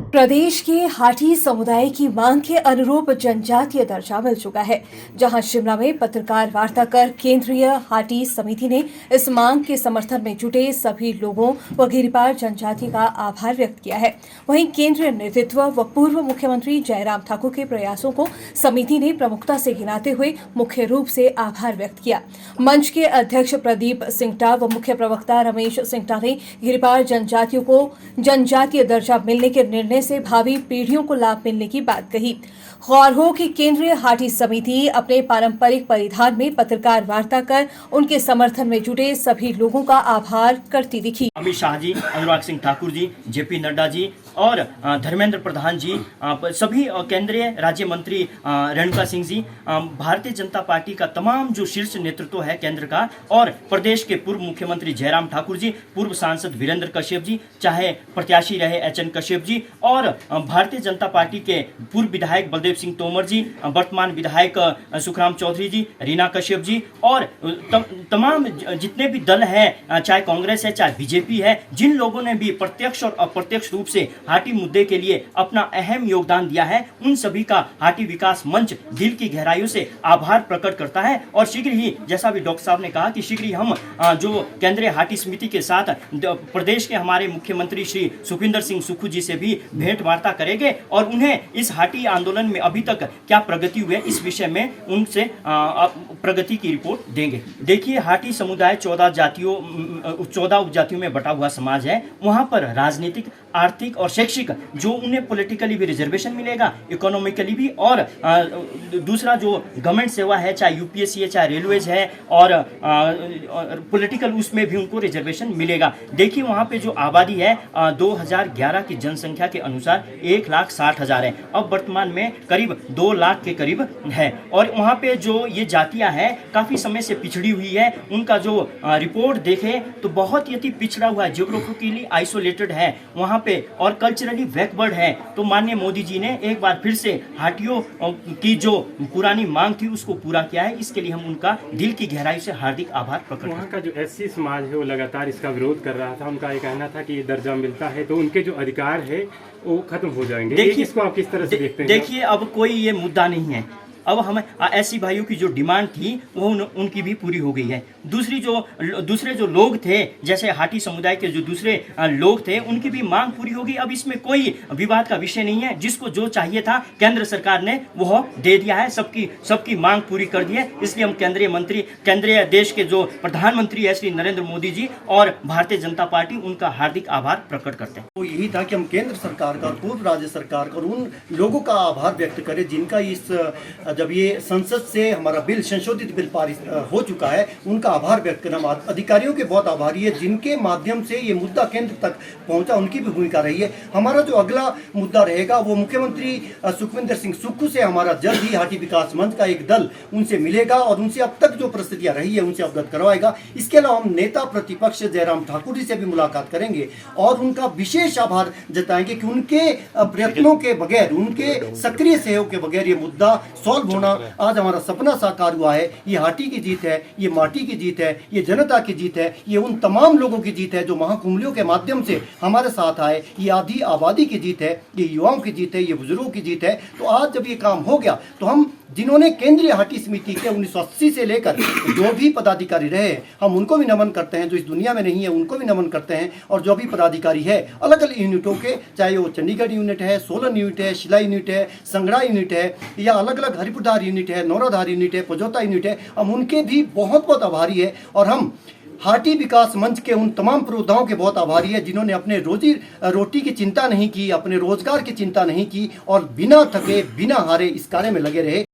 प्रदेश के हाटी समुदाय की मांग के अनुरूप जनजातीय दर्जा मिल चुका है, जहां शिमला में पत्रकार वार्ता कर केंद्रीय हाटी समिति ने इस मांग के समर्थन में जुटे सभी लोगों व गिरिपार जनजाति का आभार व्यक्त किया है। वहीं केंद्रीय नेतृत्व व पूर्व मुख्यमंत्री जयराम ठाकुर के प्रयासों को समिति ने प्रमुखता से गिनाते हुए मुख्य रूप से आभार व्यक्त किया। मंच के अध्यक्ष प्रदीप सिंगटा व मुख्य प्रवक्ता रमेश सिंगटा ने गिरिपार जनजातियों को जनजातीय दर्जा मिलने के निर्णय से भावी पीढ़ियों को लाभ मिलने की बात कही। गौर हो कि केंद्रीय हाटी समिति अपने पारंपरिक परिधान में पत्रकार वार्ता कर उनके समर्थन में जुटे सभी लोगों का आभार करती दिखी। अमित शाह जी, अनुराग सिंह ठाकुर जी, जेपी नड्डा जी और धर्मेंद्र प्रधान जी, सभी केंद्रीय राज्य मंत्री रेणुका सिंह जी, भारतीय जनता पार्टी का तमाम जो शीर्ष नेतृत्व है केंद्र का, और प्रदेश के पूर्व मुख्यमंत्री जयराम ठाकुर जी, पूर्व सांसद वीरेंद्र कश्यप जी, चाहे प्रत्याशी रहे एचएन कश्यप जी, और भारतीय जनता पार्टी के पूर्व विधायक बलदेव सिंह तोमर जी, वर्तमान विधायक सुखराम चौधरी जी, रीना कश्यप जी, और तमाम जितने भी दल हैं, चाहे कांग्रेस है चाहे बीजेपी है, जिन लोगों ने भी प्रत्यक्ष और अप्रत्यक्ष रूप से हाटी मुद्दे के लिए अपना अहम योगदान दिया है, उन सभी का हाटी विकास मंच दिल की गहराइयों से आभार प्रकट करता है। और शीघ्र ही, जैसा भी डॉक्टर साहब ने कहा, कि शीघ्र ही हम जो केंद्रीय हाटी समिति के साथ प्रदेश के हमारे मुख्यमंत्री श्री सुखविंदर सिंह सुक्खू जी से भी भेंट वार्ता करेंगे और उन्हें इस हाटी आंदोलन में अभी तक क्या प्रगति हुई है इस विषय में उनसे प्रगति की रिपोर्ट देंगे। देखिए, हाटी समुदाय 14 उपजातियों में बटा हुआ समाज है। वहां पर राजनीतिक, आर्थिक और शैक्षिक जो उन्हें पॉलिटिकली भी रिजर्वेशन मिलेगा, इकोनॉमिकली भी, और दूसरा जो गवर्नमेंट सेवा है, चाहे यूपीएससी है, चाहे रेलवेज है, और पॉलिटिकल उसमें भी उनको रिजर्वेशन मिलेगा। देखिए, वहां पे जो आबादी है 2011 की जनसंख्या के अनुसार 1,60,000 है। अब वर्तमान में करीब 2 लाख के करीब है। और वहां पे जो ये जातियां हैं काफी समय से पिछड़ी हुई है। उनका जो रिपोर्ट देखें तो बहुत ही अति पिछड़ा हुआ है, जियोग्राफिकली आइसोलेटेड है वहां पे, और कल्चरली बैकवर्ड है। तो माननीय मोदी जी ने एक बार फिर से हाटियों की जो पुरानी मांग थी उसको पूरा किया है। इसके लिए हम उनका दिल की गहराई से हार्दिक आभार प्रकट करते हैं। वहाँ का जो एससी समाज है वो लगातार इसका विरोध कर रहा था। उनका ये कहना था कि ये दर्जा मिलता है तो उनके जो अधिकार है वो खत्म हो जाएंगे। देखिए, इसको आप किस तरह से देखते हैं? देखिए, अब कोई ये मुद्दा नहीं है। अब हमें ऐसी भाइयों की जो डिमांड थी वो उनकी भी पूरी हो गई है। दूसरे जो लोग थे, जैसे हाटी समुदाय के जो दूसरे लोग थे, उनकी भी मांग पूरी हो गई। अब इसमें कोई विवाद का विषय नहीं है। जिसको जो चाहिए था केंद्र सरकार ने वो दे दिया है, सबकी मांग पूरी कर दी है। इसलिए हम केंद्रीय देश के जो प्रधानमंत्री है श्री नरेंद्र मोदी जी और भारतीय जनता पार्टी, उनका हार्दिक आभार प्रकट करते हैं। तो यही था कि हम केंद्र सरकार का और पूर्व राज्य सरकार का और उन लोगों का आभार व्यक्त करें जिनका इस जब ये संसद से हमारा बिल, संशोधित बिल पारित हो चुका है, उनका आभार व्यक्त करना। अधिकारियों के बहुत आभारी है जिनके माध्यम से ये मुद्दा केंद्र तक पहुंचा, उनकी भी भूमिका रही है। हमारा जो अगला मुद्दा रहेगा वो मुख्यमंत्री सुखविंदर सिंह सुक्खू से हमारा जल्द ही हाटी विकास मंच का एक दल उनसे मिलेगा और उनसे अब तक जो परिस्थितियां रही है उनसे अवगत करवाएगा। इसके अलावा हम नेता प्रतिपक्ष जयराम ठाकुर जी से भी मुलाकात करेंगे और उनका विशेष आभार जताएंगे कि उनके प्रयत्नों के बगैर, उनके सक्रिय सहयोग के बगैर ये मुद्दा सॉल्व होना, आज हमारा सपना साकार हुआ है। ये हाटी की जीत है, ये माटी की जीत है, ये जनता की जीत है, ये उन तमाम लोगों की जीत है जो महाकुंभलियों के माध्यम से हमारे साथ आए। ये आधी आबादी की जीत है, ये युवाओं की जीत है, ये बुजुर्गों की जीत है। तो आज जब ये काम हो गया तो हम जिन्होंने केंद्रीय हाटी समिति के 1980 से लेकर जो भी पदाधिकारी रहे, हम उनको भी नमन करते हैं। जो इस दुनिया में नहीं है उनको भी नमन करते हैं। और जो भी पदाधिकारी है अलग अलग यूनिटों के, चाहे वो चंडीगढ़ यूनिट है, सोलन यूनिट है, शिला यूनिट है, संगड़ा यूनिट है, या अलग अलग हरिपुरधार यूनिट है, नौराधार यूनिट है, पजोता यूनिट है, हम उनके भी बहुत बहुत आभारी है। और हम हाटी विकास मंच के उन तमाम पुरोधाओं के बहुत आभारी है जिन्होंने अपने रोजी रोटी की चिंता नहीं की, अपने रोजगार की चिंता नहीं की और बिना थके बिना हारे इस कार्य में लगे रहे।